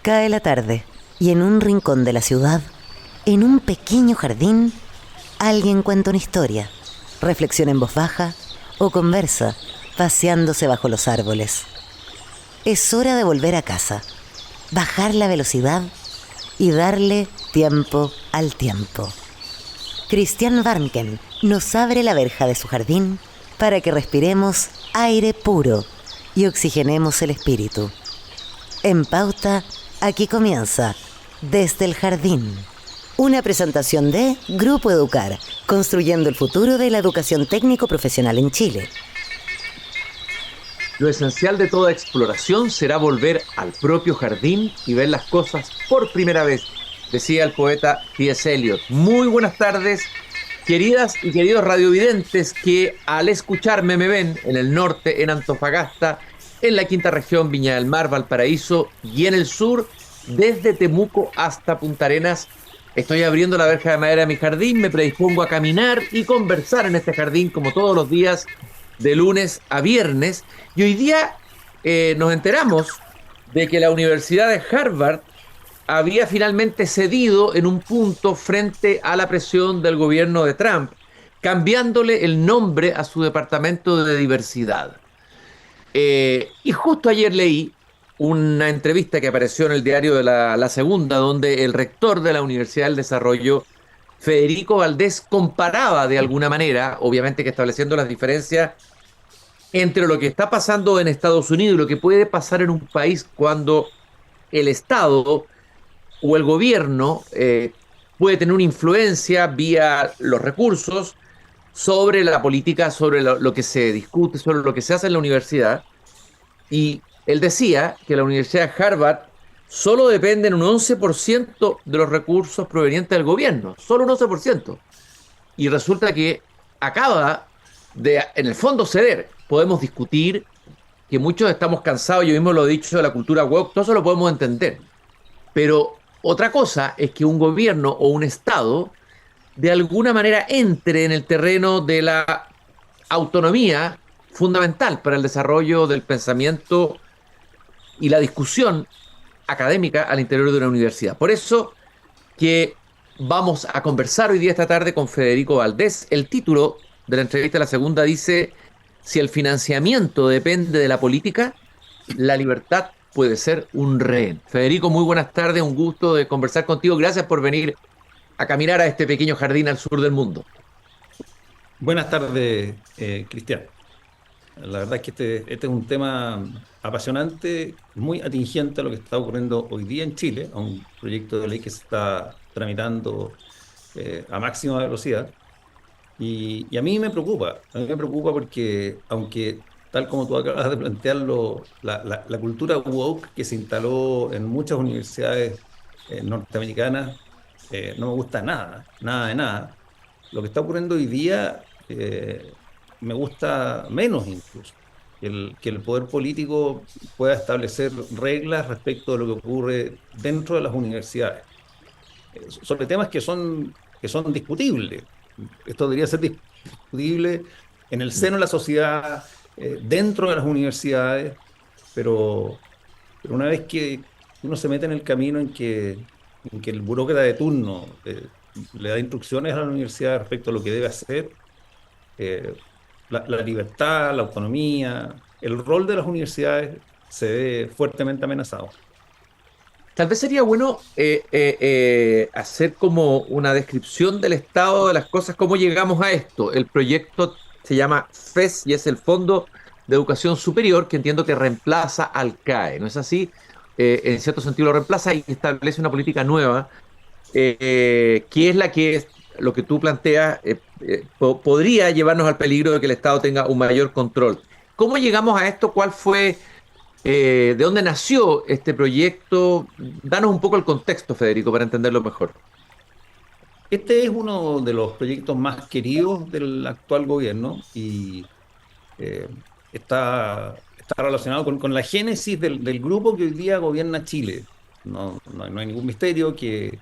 Cae la tarde y en un rincón de la ciudad, en un pequeño jardín, alguien cuenta una historia, reflexiona en voz baja o conversa, paseándose bajo los árboles. Es hora de volver a casa, bajar la velocidad y darle tiempo al tiempo. Christian Warnken nos abre la verja de su jardín para que respiremos aire puro y oxigenemos el espíritu. En Pauta, aquí comienza Desde el Jardín. Una presentación de Grupo Educar, construyendo el futuro de la educación técnico-profesional en Chile. Lo esencial de toda exploración será volver al propio jardín y ver las cosas por primera vez, decía el poeta T.S. Eliot. Muy buenas tardes, queridas y queridos radiovidentes que al escucharme me ven en el norte, en Antofagasta, en la quinta región, Viña del Mar, Valparaíso y en el sur, desde Temuco hasta Punta Arenas. Estoy abriendo la verja de madera de mi jardín, me predispongo a caminar y conversar en este jardín como todos los días, de lunes a viernes. Y hoy día nos enteramos de que la Universidad de Harvard había finalmente cedido en un punto frente a la presión del gobierno de Trump, cambiándole el nombre a su departamento de diversidad. Y justo ayer leí una entrevista que apareció en el diario de la Segunda, donde el rector de la Universidad del Desarrollo, Federico Valdés, comparaba de alguna manera, obviamente que estableciendo las diferencias entre lo que está pasando en Estados Unidos y lo que puede pasar en un país cuando el Estado o el gobierno puede tener una influencia vía los recursos sobre la política, sobre lo que se discute, sobre lo que se hace en la universidad. Y él decía que la Universidad de Harvard solo depende en un 11% de los recursos provenientes del gobierno, solo un 11%. Y resulta que acaba de, en el fondo, ceder. Podemos discutir que muchos estamos cansados, yo mismo lo he dicho, de la cultura woke, todo eso lo podemos entender. Pero otra cosa es que un gobierno o un Estado de alguna manera entre en el terreno de la autonomía fundamental para el desarrollo del pensamiento y la discusión académica al interior de una universidad. Por eso que vamos a conversar hoy día esta tarde con Federico Valdés. El título de la entrevista, la segunda, dice: si el financiamiento depende de la política, la libertad puede ser un rehén. Federico, muy buenas tardes, un gusto de conversar contigo. Gracias por venir a caminar a este pequeño jardín al sur del mundo. Buenas tardes, Cristian. La verdad es que este es un tema apasionante, muy atingente a lo que está ocurriendo hoy día en Chile, a un proyecto de ley que se está tramitando a máxima velocidad. Y a mí me preocupa porque, aunque tal como tú acabas de plantearlo, la cultura woke que se instaló en muchas universidades norteamericanas, no me gusta nada, nada de nada. Lo que está ocurriendo hoy día me gusta menos incluso. Que el poder político pueda establecer reglas respecto de lo que ocurre dentro de las universidades, sobre temas que son discutibles. Esto debería ser discutible en el seno de la sociedad, dentro de las universidades, pero una vez que uno se mete en el camino en que el burócrata de turno le da instrucciones a la universidad respecto a lo que debe hacer, eh, la libertad, la autonomía, el rol de las universidades se ve fuertemente amenazado. Tal vez sería bueno hacer como una descripción del estado de las cosas, cómo llegamos a esto. El proyecto se llama FES y es el Fondo de Educación Superior, que entiendo que reemplaza al CAE, ¿no es así? En cierto sentido lo reemplaza y establece una política nueva, que es la que es lo que tú planteas, podría llevarnos al peligro de que el Estado tenga un mayor control. ¿Cómo llegamos a esto? ¿Cuál fue de dónde nació este proyecto? Danos un poco el contexto, Federico, para entenderlo mejor. Este es uno de los proyectos más queridos del actual gobierno y eh, está relacionado con la génesis del grupo que hoy día gobierna Chile. No hay ningún misterio que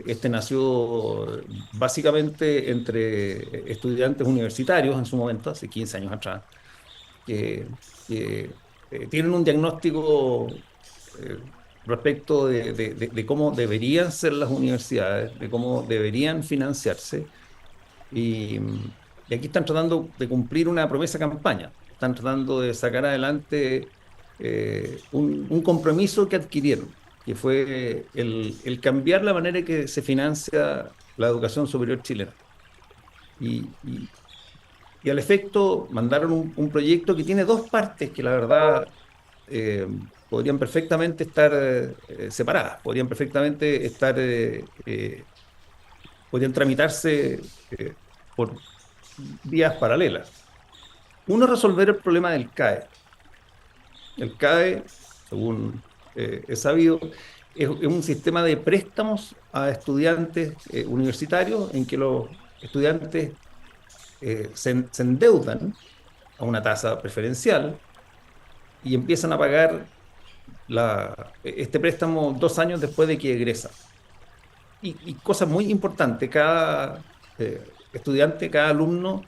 este nació básicamente entre estudiantes universitarios en su momento, hace 15 años atrás, que, que tienen un diagnóstico eh, respecto de cómo deberían ser las universidades, de cómo deberían financiarse, y, y aquí están tratando de cumplir una promesa campaña, están tratando de sacar adelante un compromiso que adquirieron, que fue el cambiar la manera en que se financia la educación superior chilena. Y, y- y al efecto mandaron un proyecto que tiene dos partes que la verdad eh, podrían perfectamente estar separadas, podrían perfectamente estar, podrían tramitarse por vías paralelas. Uno, resolver el problema del CAE. El CAE, según es sabido, es un sistema de préstamos a estudiantes universitarios en que los estudiantes se endeudan a una tasa preferencial y empiezan a pagar este préstamo 2 años después de que egresan. Y cosa muy importante, cada estudiante, cada alumno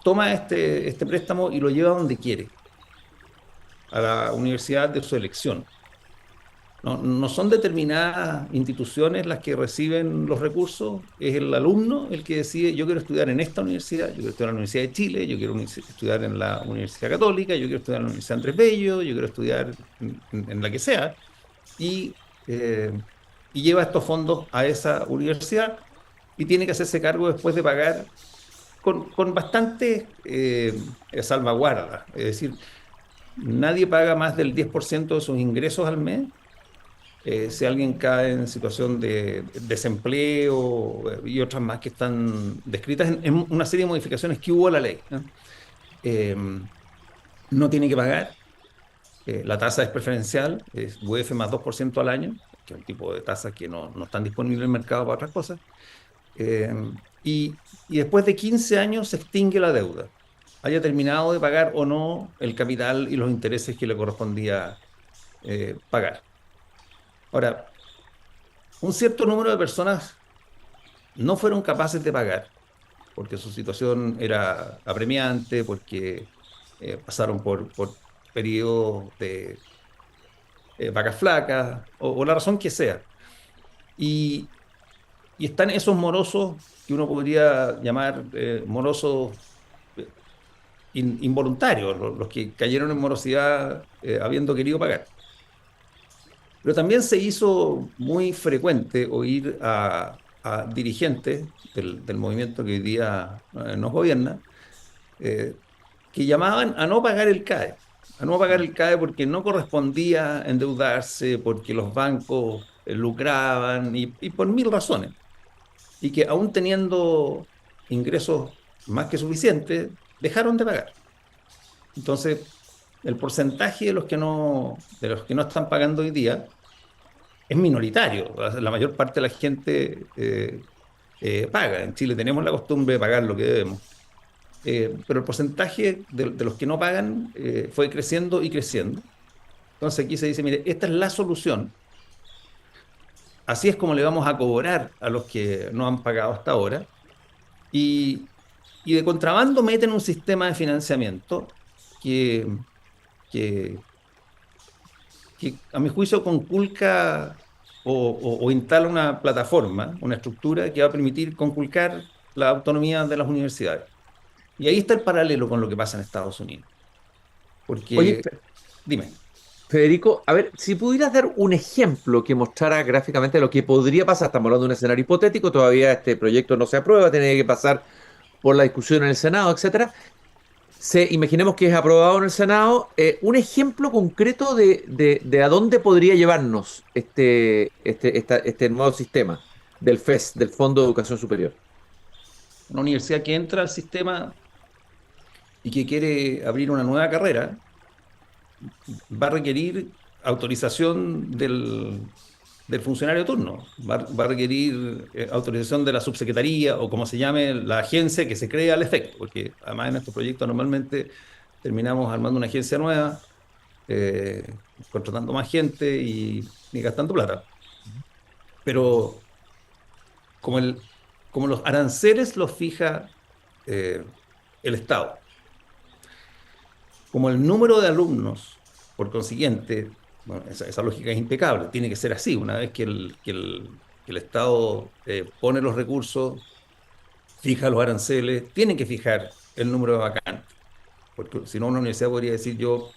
toma este préstamo y lo lleva donde quiere, a la universidad de su elección. No son determinadas instituciones las que reciben los recursos, es el alumno el que decide: yo quiero estudiar en esta universidad, yo quiero estudiar en la Universidad de Chile, yo quiero estudiar en la Universidad Católica, yo quiero estudiar en la Universidad Andrés Bello, yo quiero estudiar en la que sea, y, eh, y lleva estos fondos a esa universidad y tiene que hacerse cargo después de pagar con bastante salvaguarda. Es decir, nadie paga más del 10% de sus ingresos al mes. Si alguien cae en situación de desempleo y otras más que están descritas en una serie de modificaciones que hubo a la ley, ¿no? Eh, no tiene que pagar. La tasa es preferencial, es UF más 2% al año, que es un tipo de tasa que no están disponibles en el mercado para otras cosas. Eh, y después de 15 años se extingue la deuda, haya terminado de pagar o no el capital y los intereses que le correspondía pagar. Ahora, un cierto número de personas no fueron capaces de pagar porque su situación era apremiante, porque pasaron por periodos de vacas flacas o la razón que sea. Y, y están esos morosos que uno podría llamar morosos eh, involuntarios, los que cayeron en morosidad habiendo querido pagar. Pero también se hizo muy frecuente oír a dirigentes del movimiento que hoy día nos gobierna, eh, que llamaban a no pagar el CAE, a no pagar el CAE porque no correspondía endeudarse, porque los bancos lucraban y por mil razones. Y que aún teniendo ingresos más que suficientes, dejaron de pagar. Entonces, el porcentaje de los que no están pagando hoy día es minoritario. La mayor parte de la gente paga. En Chile tenemos la costumbre de pagar lo que debemos. Pero el porcentaje de los que no pagan fue creciendo y creciendo. Entonces aquí se dice: mire, esta es la solución. Así es como le vamos a cobrar a los que no han pagado hasta ahora. Y, y de contrabando meten un sistema de financiamiento que, que, que a mi juicio conculca o instala una plataforma, una estructura que va a permitir conculcar la autonomía de las universidades. Y ahí está el paralelo con lo que pasa en Estados Unidos. Oye, Porque, dime. Federico, a ver, si pudieras dar un ejemplo que mostrara gráficamente lo que podría pasar. Estamos hablando de un escenario hipotético, todavía este proyecto no se aprueba, tiene que pasar por la discusión en el Senado, etcétera. Imaginemos que es aprobado en el Senado, un ejemplo concreto de a dónde podría llevarnos este nuevo sistema del FES, del Fondo de Educación Superior. Una universidad que entra al sistema y que quiere abrir una nueva carrera va a requerir autorización del funcionario de turno, va a requerir autorización de la subsecretaría o como se llame la agencia que se crea al efecto, porque además en estos proyectos normalmente terminamos armando una agencia nueva, contratando más gente y gastando plata. Pero como, como los aranceles los fija eh, el Estado, como el número de alumnos, por consiguiente, bueno, esa lógica es impecable, tiene que ser así. Una vez que el Estado pone los recursos, fija los aranceles, tiene que fijar el número de vacantes, porque si no una universidad podría decir yo,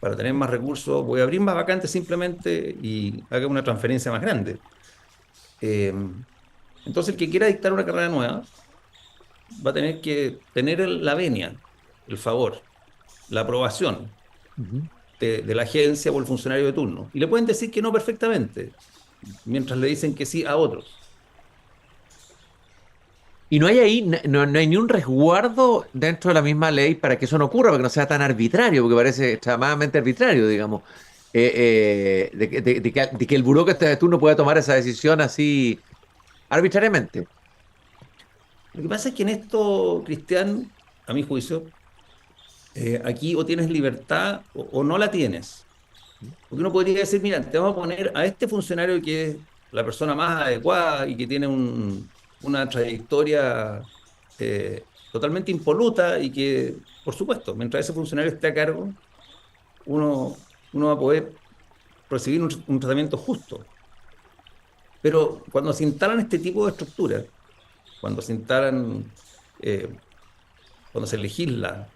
para tener más recursos, voy a abrir más vacantes simplemente y haga una transferencia más grande. Eh, entonces el que quiera dictar una carrera nueva va a tener que tener la venia, el favor, la aprobación Ujú. de la agencia o el funcionario de turno. Y le pueden decir que no perfectamente, mientras le dicen que sí a otros. Y no hay ahí, no hay ni un resguardo dentro de la misma ley para que eso no ocurra, para que no sea tan arbitrario, porque parece extremadamente arbitrario, digamos, de que el burócrata de turno pueda tomar esa decisión así arbitrariamente. Lo que pasa es que en esto, Cristian, a mi juicio, aquí o tienes libertad o no la tienes. Porque uno podría decir, mira, te vamos a poner a este funcionario que es la persona más adecuada y que tiene una trayectoria totalmente impoluta y que, por supuesto, mientras ese funcionario esté a cargo, uno va a poder recibir un tratamiento justo. Pero cuando se instalan este tipo de estructuras, cuando se instalan, eh, cuando se legisla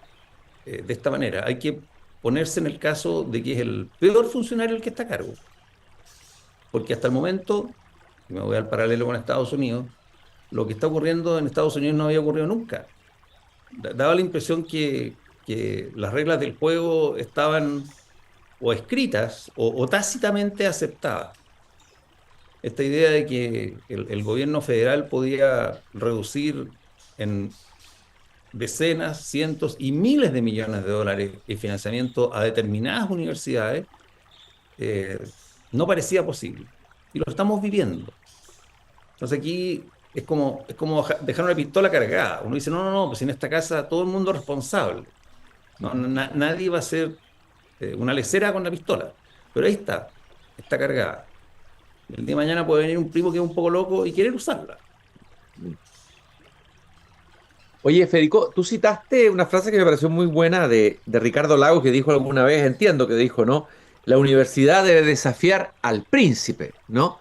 de esta manera, hay que ponerse en el caso de que es el peor funcionario el que está a cargo. Porque hasta el momento, y me voy al paralelo con Estados Unidos, lo que está ocurriendo en Estados Unidos no había ocurrido nunca. Daba la impresión que las reglas del juego estaban o escritas o tácitamente aceptadas. Esta idea de que el gobierno federal podía reducir en decenas, cientos y miles de millones de dólares el financiamiento a determinadas universidades eh, no parecía posible. Y lo estamos viviendo. Entonces aquí es como dejar una pistola cargada. Uno dice, no, no, no, pues en esta casa todo el mundo es responsable. No, nadie va a ser una lecera con la pistola. Pero ahí está cargada. El día de mañana puede venir un primo que es un poco loco y querer usarla. Oye, Federico, tú citaste una frase que me pareció muy buena de Ricardo Lagos, que dijo alguna vez, entiendo que dijo, ¿no? La universidad debe desafiar al príncipe, ¿no?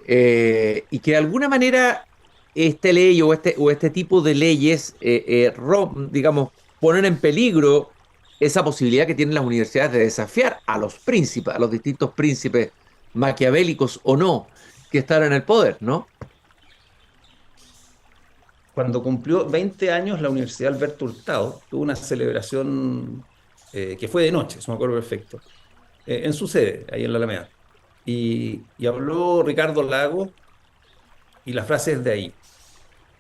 Y que de alguna manera esta ley o este tipo de leyes, digamos, ponen en peligro esa posibilidad que tienen las universidades de desafiar a los príncipes, a los distintos príncipes maquiavélicos o no, que están en el poder, ¿no? Cuando cumplió 20 años, la Universidad Alberto Hurtado tuvo una celebración que fue de noche, eso me acuerdo perfecto, en su sede, ahí en la Alameda. Y habló Ricardo Lago y la frase es de ahí.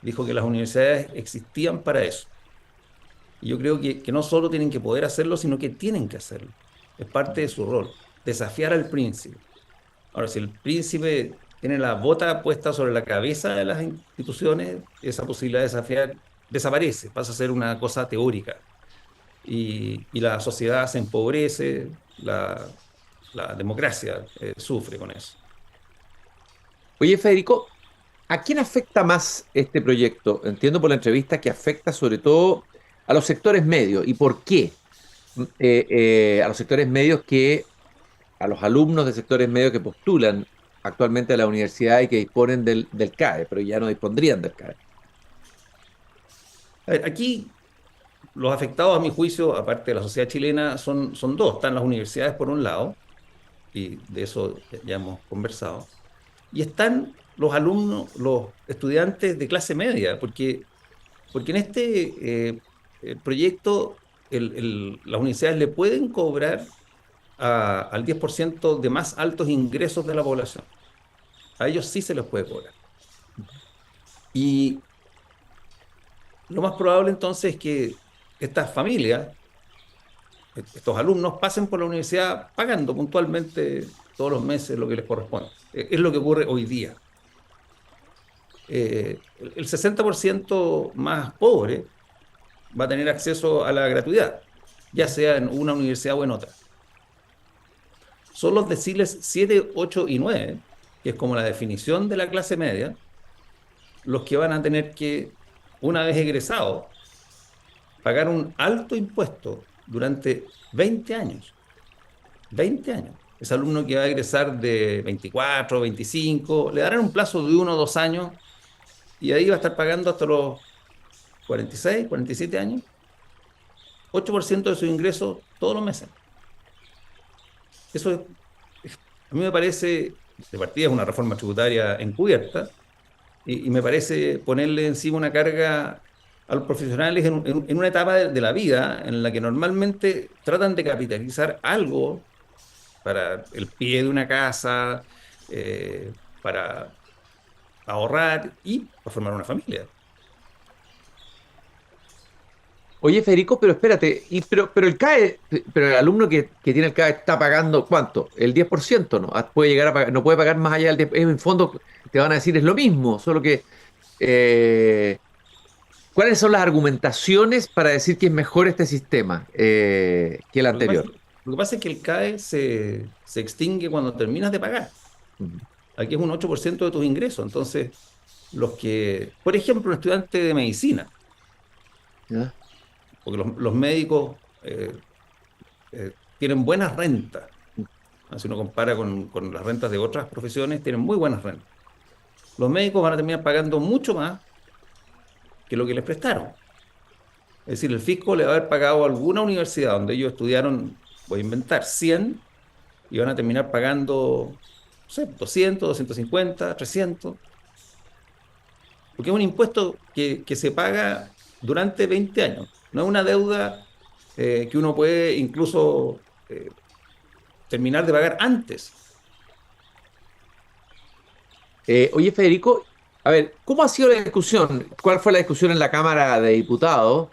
Dijo que las universidades existían para eso. Y yo creo que no solo tienen que poder hacerlo, sino que tienen que hacerlo. Es parte de su rol, desafiar al príncipe. Ahora, si el príncipe tiene la bota puesta sobre la cabeza de las instituciones, esa posibilidad de desafiar desaparece, pasa a ser una cosa teórica. Y la sociedad se empobrece, la democracia sufre con eso. Oye, Federico, ¿a quién afecta más este proyecto? Entiendo por la entrevista que afecta sobre todo a los sectores medios. ¿Y por qué? A los sectores medios a los alumnos de sectores medios que postulan actualmente a la universidad y que disponen del CAE, pero ya no dispondrían del CAE. A ver, aquí los afectados, a mi juicio, aparte de la sociedad chilena, son dos. Están las universidades por un lado, y de eso ya hemos conversado, y están los alumnos, los estudiantes de clase media, porque en este proyecto las universidades le pueden cobrar al 10% de más altos ingresos de la población. A ellos sí se les puede cobrar. Y lo más probable entonces es que estas familias, estos alumnos, pasen por la universidad pagando puntualmente todos los meses lo que les corresponde. Es lo que ocurre hoy día. El 60% más pobre va a tener acceso a la gratuidad, ya sea en una universidad o en otra. Son los deciles 7, 8 y 9, que es como la definición de la clase media, los que van a tener que, una vez egresados, pagar un alto impuesto durante 20 años. 20 años. Ese alumno que va a egresar de 24, 25, le darán un plazo de 1 o 2 años y ahí va a estar pagando hasta los 46, 47 años, 8% de sus ingresos todos los meses. Eso a mí me parece, de partida es una reforma tributaria encubierta, y me parece ponerle encima una carga a los profesionales en una etapa de la vida en la que normalmente tratan de capitalizar algo para el pie de una casa, para ahorrar y para formar una familia. Oye, Federico, pero espérate, pero el CAE, pero el alumno que tiene el CAE está pagando ¿cuánto? El 10%, ¿no? Puede llegar a pagar, no puede pagar más allá del 10%. En fondo te van a decir es lo mismo, solo que eh, ¿cuáles son las argumentaciones para decir que es mejor este sistema que el Lo que pasa, anterior? lo que pasa es que el CAE se extingue cuando terminas de pagar. Ujú. Aquí es un 8% de tus ingresos. Entonces, por ejemplo, un estudiante de medicina, ¿Ya? porque los médicos tienen buenas rentas. Si uno compara con las rentas de otras profesiones, tienen muy buenas rentas. Los médicos van a terminar pagando mucho más que lo que les prestaron. Es decir, el fisco le va a haber pagado a alguna universidad donde ellos estudiaron, voy a inventar, 100, y van a terminar pagando, no sé, 200, 250, 300, porque es un impuesto que se paga durante 20 años. No es una deuda que uno puede incluso terminar de pagar antes. Oye, Federico, a ver, ¿cómo ha sido la discusión? ¿Cuál fue la discusión en la Cámara de Diputados?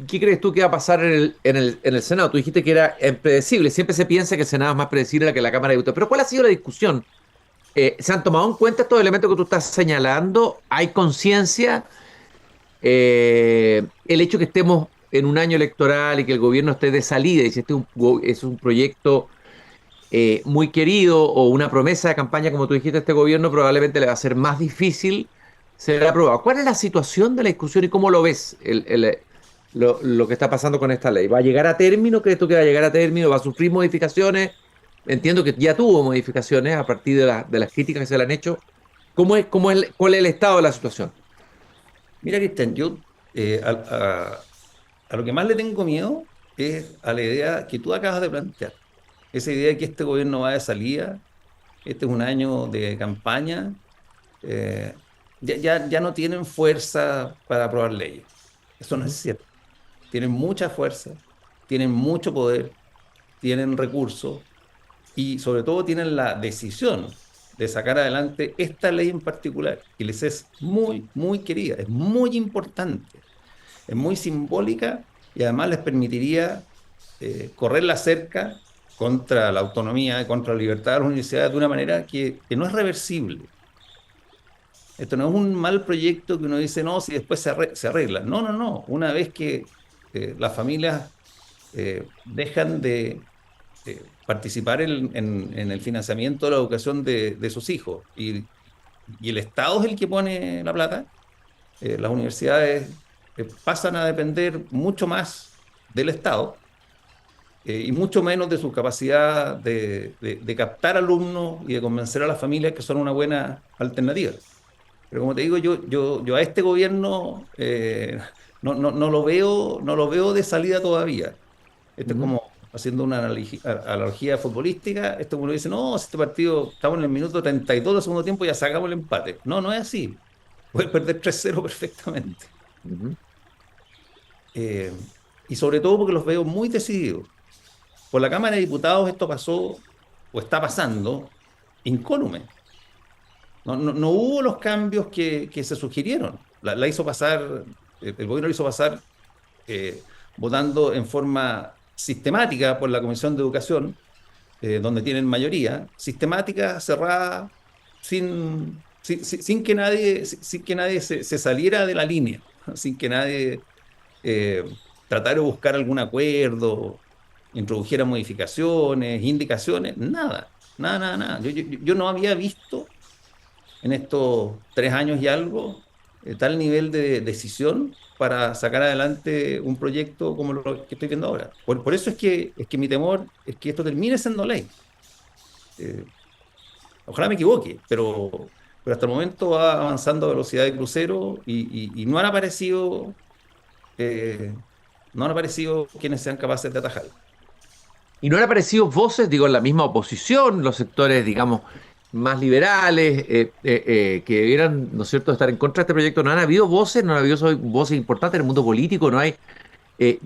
¿Qué crees tú que va a pasar en el Senado? Tú dijiste que era impredecible. Siempre se piensa que el Senado es más predecible que la Cámara de Diputados. Pero ¿cuál ha sido la discusión? ¿Se han tomado en cuenta estos elementos que tú estás señalando? ¿Hay conciencia? El hecho que estemos en un año electoral y que el gobierno esté de salida y si este es un proyecto muy querido o una promesa de campaña, como tú dijiste, a este gobierno probablemente le va a ser más difícil ser aprobado. ¿Cuál es la situación de la discusión y cómo lo ves lo que está pasando con esta ley? ¿Va a llegar a término? ¿Crees tú que va a llegar a término? ¿Va a sufrir modificaciones? Entiendo que ya tuvo modificaciones a partir de las críticas que se le han hecho. ¿Cuál es el estado de la situación? Mira, Cristian, yo a lo que más le tengo miedo es a la idea que tú acabas de plantear. Esa idea de que este gobierno va de salida, este es un año de campaña, eh, ya no tienen fuerza para aprobar leyes. Eso no es Ujú. cierto. Tienen mucha fuerza, tienen mucho poder, tienen recursos y sobre todo tienen la decisión de sacar adelante esta ley en particular, que les es muy, muy querida, es muy importante, es muy simbólica y además les permitiría correr la cerca contra la autonomía, contra la libertad de las universidades de una manera que no es reversible. Esto no es un mal proyecto que uno dice, no, si después se arregla. No, no, no. Una vez que las familias dejan de participar en el financiamiento de la educación de sus hijos y el Estado es el que pone la plata, las universidades pasan a depender mucho más del Estado y mucho menos de su capacidad de captar alumnos y de convencer a las familias que son una buena alternativa. Pero como te digo, yo a este gobierno no lo veo de salida todavía. Esto es Ujú. como haciendo una analogía futbolística. Esto uno dice, no, si este partido estamos en el minuto 32 del segundo tiempo, ya sacamos el empate. No, no es así. Puedes perder 3-0 perfectamente. Ujú. Eh, y sobre todo porque los veo muy decididos. Por la Cámara de Diputados esto pasó o está pasando incólume. No hubo los cambios que se sugirieron. La hizo pasar, el gobierno lo hizo pasar eh, votando en forma sistemática por la Comisión de Educación, donde tienen mayoría, sistemática, cerrada, sin que nadie se saliera de la línea, sin que nadie eh, tratara de buscar algún acuerdo, introdujera modificaciones, indicaciones, nada, nada, nada, nada. Yo no había visto en estos 3 años y algo, tal nivel de decisión para sacar adelante un proyecto como lo que estoy viendo ahora. Por eso es que mi temor es que esto termine siendo ley. Eh, Ojalá me equivoque, pero hasta el momento va avanzando a velocidad de crucero y eh, no han aparecido quienes sean capaces de atajarlo. Y no han aparecido voces, digo, en la misma oposición, los sectores, digamos, más liberales, que debieran, ¿no es cierto?, estar en contra de este proyecto. No han habido voces, no han habido voces importantes en el mundo político, no hay.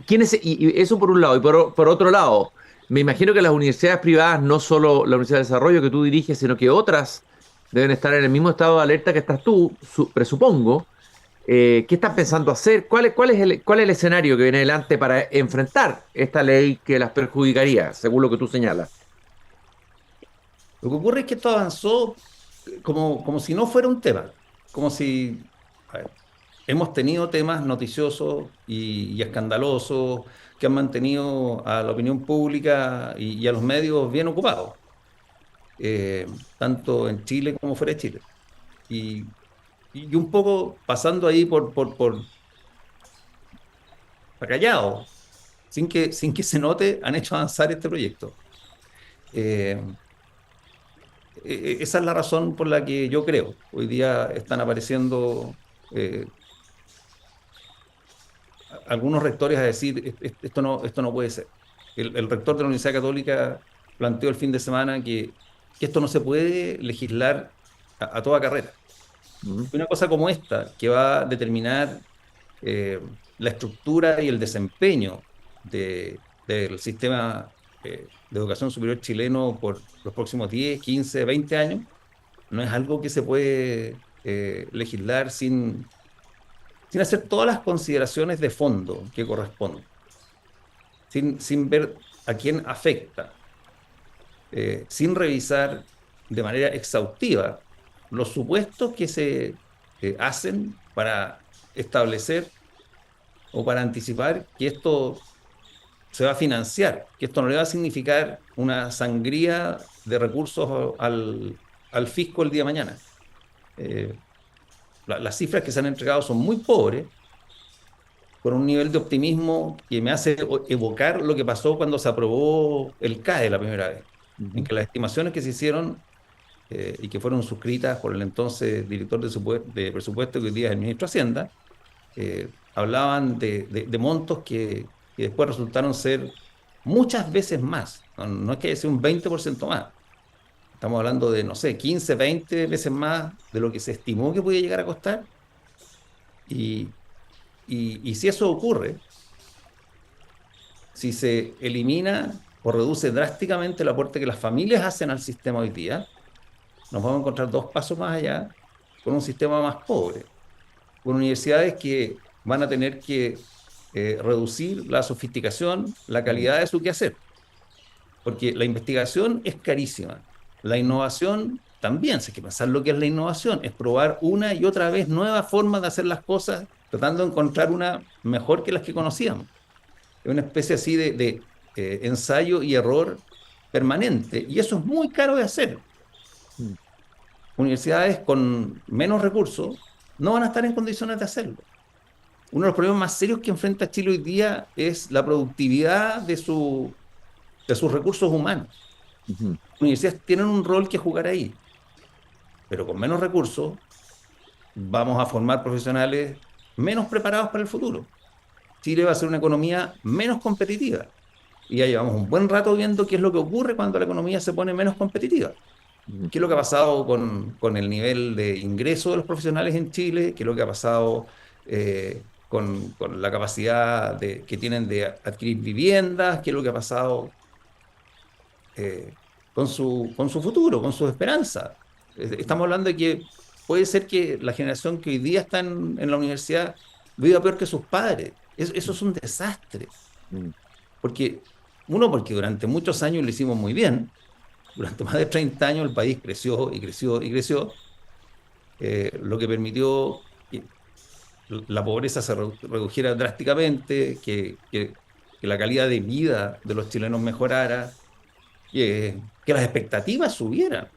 ¿Quiénes, y eso por un lado, y por otro lado, me imagino que las universidades privadas, no solo la Universidad de Desarrollo que tú diriges, sino que otras deben estar en el mismo estado de alerta que estás tú, presupongo. ¿Qué están pensando hacer? ¿Cuál es el escenario que viene adelante para enfrentar esta ley que las perjudicaría, según lo que tú señalas? Lo que ocurre es que esto avanzó como si no fuera un tema, como si, a ver, hemos tenido temas noticiosos y escandalosos que han mantenido a la opinión pública y a los medios bien ocupados, tanto en Chile como fuera de Chile. Y, y un poco pasando ahí por callado, sin que se note, han hecho avanzar este proyecto. Eh, Esa es la razón por la que yo creo. Hoy día están apareciendo algunos rectores a decir: Esto no puede ser". El rector de la Universidad Católica planteó el fin de semana que esto no se puede legislar a toda carrera. Mm. Una cosa como esta, que va a determinar eh, la estructura y el desempeño del sistema de educación superior chileno por los próximos 10, 15, 20 años, no es algo que se puede legislar sin hacer todas las consideraciones de fondo que corresponden, sin ver a quién afecta, sin revisar de manera exhaustiva los supuestos que se hacen para establecer o para anticipar que esto se va a financiar, que esto no le va a significar una sangría de recursos al fisco el día de mañana. Eh, las cifras que se han entregado son muy pobres, con un nivel de optimismo que me hace evocar lo que pasó cuando se aprobó el CAE la primera vez, en Ujú. que las estimaciones que se hicieron y que fueron suscritas por el entonces director de presupuesto, que hoy día es el ministro de Hacienda, hablaban de montos que después resultaron ser muchas veces más. No es que haya sido un 20% más. Estamos hablando de, no sé, 15, 20 veces más de lo que se estimó que podía llegar a costar. Y, y si eso ocurre, si se elimina o reduce drásticamente el aporte que las familias hacen al sistema hoy día, nos vamos a encontrar dos pasos más allá con un sistema más pobre, con universidades que van a tener que reducir la sofisticación, la Mm. calidad de su quehacer, porque la investigación es carísima, la innovación también. Si hay que pensar lo que es la innovación, es probar una y otra vez nuevas formas de hacer las cosas, tratando de encontrar una mejor que las que conocíamos. Es una especie así de ensayo y error permanente, y eso es muy caro de hacer. Mm. Universidades con menos recursos no van a estar en condiciones de hacerlo. Uno de los problemas más serios que enfrenta Chile hoy día es la productividad de sus recursos humanos. Ujú. Las universidades tienen un rol que jugar ahí, pero con menos recursos vamos a formar profesionales menos preparados para el futuro. Chile va a ser una economía menos competitiva. Y ya llevamos un buen rato viendo qué es lo que ocurre cuando la economía se pone menos competitiva. Ujú. ¿Qué es lo que ha pasado con el nivel de ingreso de los profesionales en Chile? ¿Qué es lo que ha pasado con la capacidad que tienen de adquirir viviendas? ¿Qué es lo que ha pasado eh, con su futuro, con su esperanza? Estamos hablando de que puede ser que la generación que hoy día está en la universidad viva peor que sus padres. Eso es un desastre. Mm. Porque, porque durante muchos años lo hicimos muy bien. Durante más de 30 años el país creció y creció y creció, lo que permitió que la pobreza se redujera drásticamente, que la calidad de vida de los chilenos mejorara, que las expectativas subieran.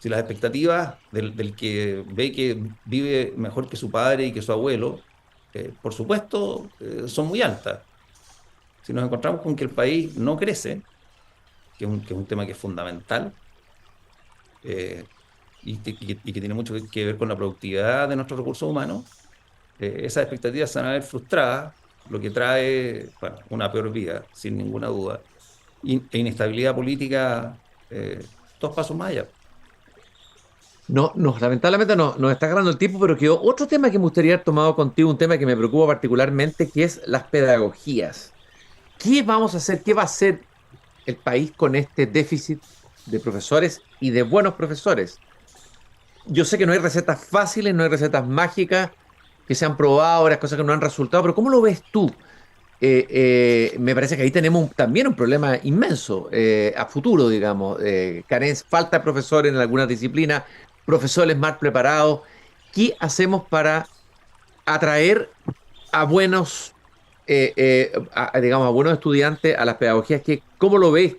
Si las expectativas del que ve que vive mejor que su padre y que su abuelo, por supuesto, son muy altas. Si nos encontramos con que el país no crece, que es un tema que es fundamental, eh, y que tiene mucho que ver con la productividad de nuestros recursos humanos, esas expectativas se van a ver frustradas, lo que trae, bueno, una peor vida, sin ninguna duda, e inestabilidad política, dos pasos más allá. No, no, lamentablemente no, nos está agarrando el tiempo, pero quedó otro tema que me gustaría haber tomado contigo, un tema que me preocupa particularmente, que es las pedagogías. ¿Qué vamos a hacer? ¿Qué va a hacer el país con este déficit de profesores y de buenos profesores? Yo sé que no hay recetas fáciles, no hay recetas mágicas que se han probado, las cosas que no han resultado, pero ¿cómo lo ves tú? Me parece que ahí tenemos también un problema inmenso a futuro, digamos. Falta de profesores en algunas disciplinas, profesores mal preparados. ¿Qué hacemos para atraer a buenos, digamos, a buenos estudiantes a las pedagogías? ¿Cómo lo ves?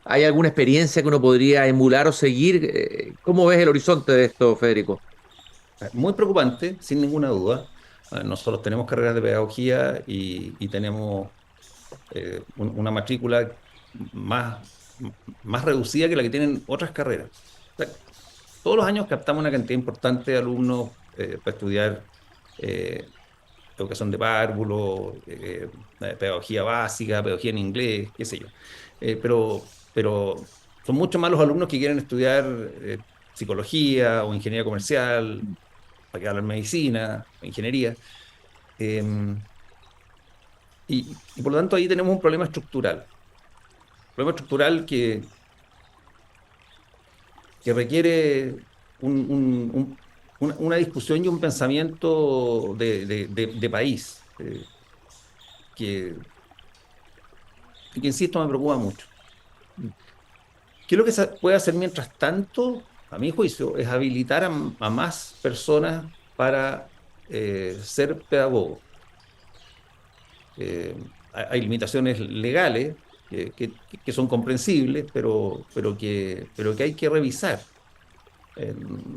¿Hay alguna experiencia que uno podría emular o seguir? ¿Cómo ves el horizonte de esto, Federico? Muy preocupante, sin ninguna duda. Nosotros tenemos carreras de pedagogía y tenemos una matrícula más, más reducida que la que tienen otras carreras. O sea, todos los años captamos una cantidad importante de alumnos para estudiar eh, educación de párvulo, pedagogía básica, pedagogía en inglés, qué sé yo. Pero son muchos más los alumnos que quieren estudiar psicología o ingeniería comercial, para que hablar medicina, ingeniería. Em, y por lo tanto ahí tenemos un problema estructural. Problema estructural que requiere una discusión y un pensamiento de país, que, que, insisto, me preocupa mucho. ¿Qué es lo que se puede hacer mientras tanto? A mi juicio, es habilitar a más personas para ser pedagogos. Hay limitaciones legales que son comprensibles, pero que hay que revisar.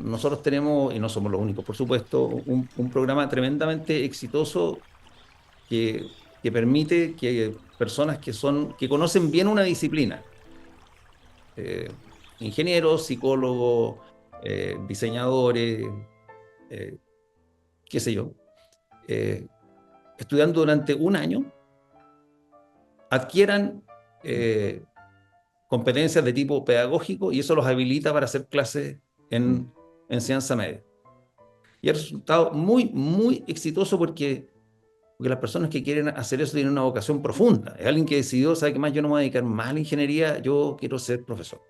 Nosotros tenemos, y no somos los únicos, por supuesto, un programa tremendamente exitoso que permite que personas que conocen bien una disciplina, eh, ingenieros, psicólogos, diseñadores, eh, qué sé yo, eh, estudiando durante un año, adquieran competencias de tipo pedagógico y eso los habilita para hacer clases en enseñanza media. Y ha resultado muy, muy exitoso porque las personas que quieren hacer eso tienen una vocación profunda. Es alguien que decidió, sabe que más yo no me voy a dedicar más a la ingeniería, yo quiero ser profesor.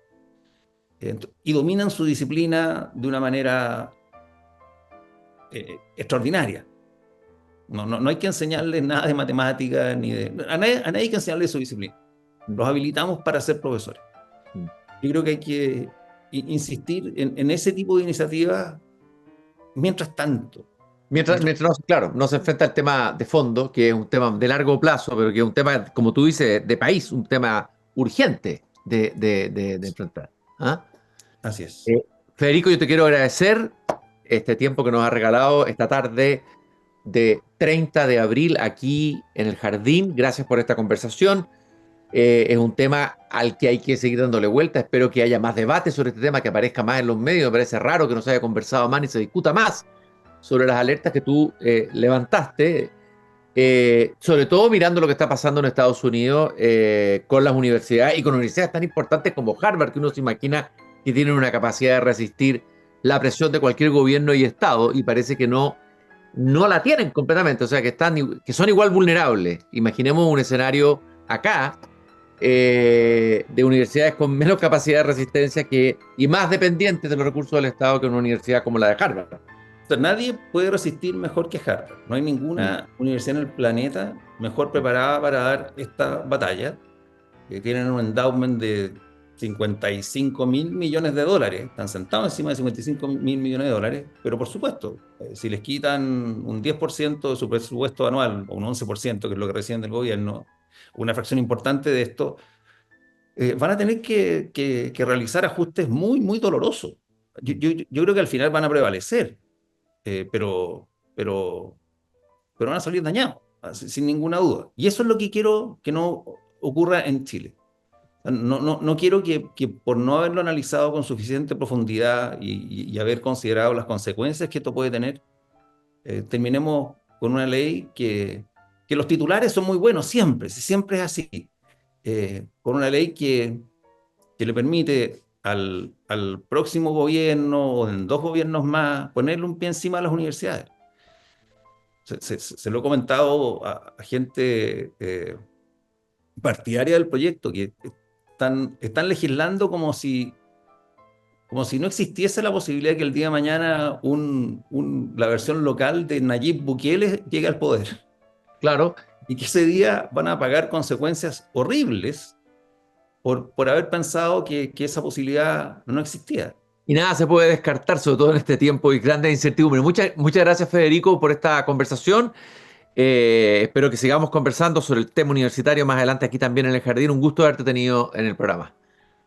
Y dominan su disciplina de una manera extraordinaria. No hay que enseñarles nada de matemática, a nadie hay que enseñarles su disciplina. Los habilitamos para ser profesores. Yo creo que hay que insistir en ese tipo de iniciativas mientras tanto. Mientras no, claro, no se enfrenta al tema de fondo, que es un tema de largo plazo, pero que es un tema, como tú dices, de país, un tema urgente de enfrentar. ¿Ah? Así es. Federico, yo te quiero agradecer este tiempo que nos has regalado esta tarde de 30 de abril aquí en el Jardín. Gracias por esta conversación. Es un tema al que hay que seguir dándole vuelta. Espero que haya más debate sobre este tema, que aparezca más en los medios. Me parece raro que no se haya conversado más ni se discuta más sobre las alertas que tú levantaste, sobre todo mirando lo que está pasando en Estados Unidos con las universidades y con universidades tan importantes como Harvard, que uno se imagina que tienen una capacidad de resistir la presión de cualquier gobierno y Estado, y parece que no la tienen completamente, o sea, que son igual vulnerables. Imaginemos un escenario acá de universidades con menos capacidad de resistencia y más dependientes de los recursos del Estado que una universidad como la de Harvard. O sea, nadie puede resistir mejor que Harvard. No hay ninguna universidad en el planeta mejor preparada para dar esta batalla. Tienen un endowment de 55.000 millones de dólares. Están sentados encima de 55.000 millones de dólares. Pero por supuesto, si les quitan un 10% de su presupuesto anual, o un 11%, que es lo que reciben del gobierno, una fracción importante de esto, van a tener que realizar ajustes muy, muy dolorosos. Yo creo que al final van a prevalecer, pero van a salir dañados, sin ninguna duda. Y eso es lo que quiero que no ocurra en Chile. No quiero que por no haberlo analizado con suficiente profundidad y haber considerado las consecuencias que esto puede tener, terminemos con una ley que los titulares son muy buenos siempre es así, con una ley que le permite al próximo gobierno o en 2 gobiernos más ponerle un pie encima a las universidades. Se lo he comentado a gente partidaria del proyecto, que están legislando como si no existiese la posibilidad de que el día de mañana la versión local de Nayib Bukele llegue al poder. Claro. Y que ese día van a pagar consecuencias horribles por haber pensado que esa posibilidad no existía. Y nada se puede descartar, sobre todo en este tiempo y grandes incertidumbres. Muchas gracias, Federico, por esta conversación. Espero que sigamos conversando sobre el tema universitario más adelante aquí también en el Jardín. Un gusto haberte tenido en el programa.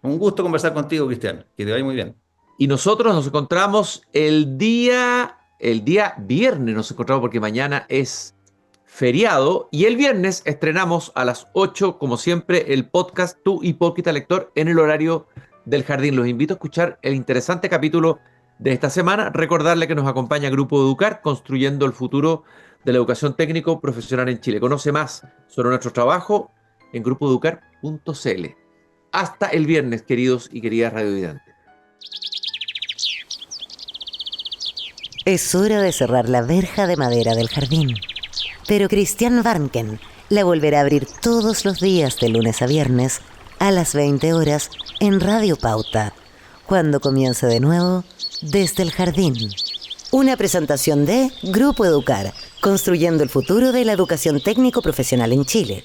Un gusto conversar contigo, Cristian. Que te vaya muy bien. Y nosotros nos encontramos el día viernes, nos encontramos porque mañana es feriado. Y el viernes estrenamos a las 8, como siempre, el podcast Tu Hipócrita Lector en el horario del Jardín. Los invito a escuchar el interesante capítulo de esta semana. Recordarle que nos acompaña Grupo Educar, construyendo el futuro de la educación técnico profesional en Chile. Conoce más sobre nuestro trabajo en grupoeducar.cl. Hasta el viernes, queridos y queridas radiovidentes. Es hora de cerrar la verja de madera del jardín. Pero Cristian Warnken la volverá a abrir todos los días de lunes a viernes a las 20 horas en Radio Pauta, cuando comience de nuevo Desde el Jardín. Una presentación de Grupo Educar, construyendo el futuro de la educación técnico profesional en Chile.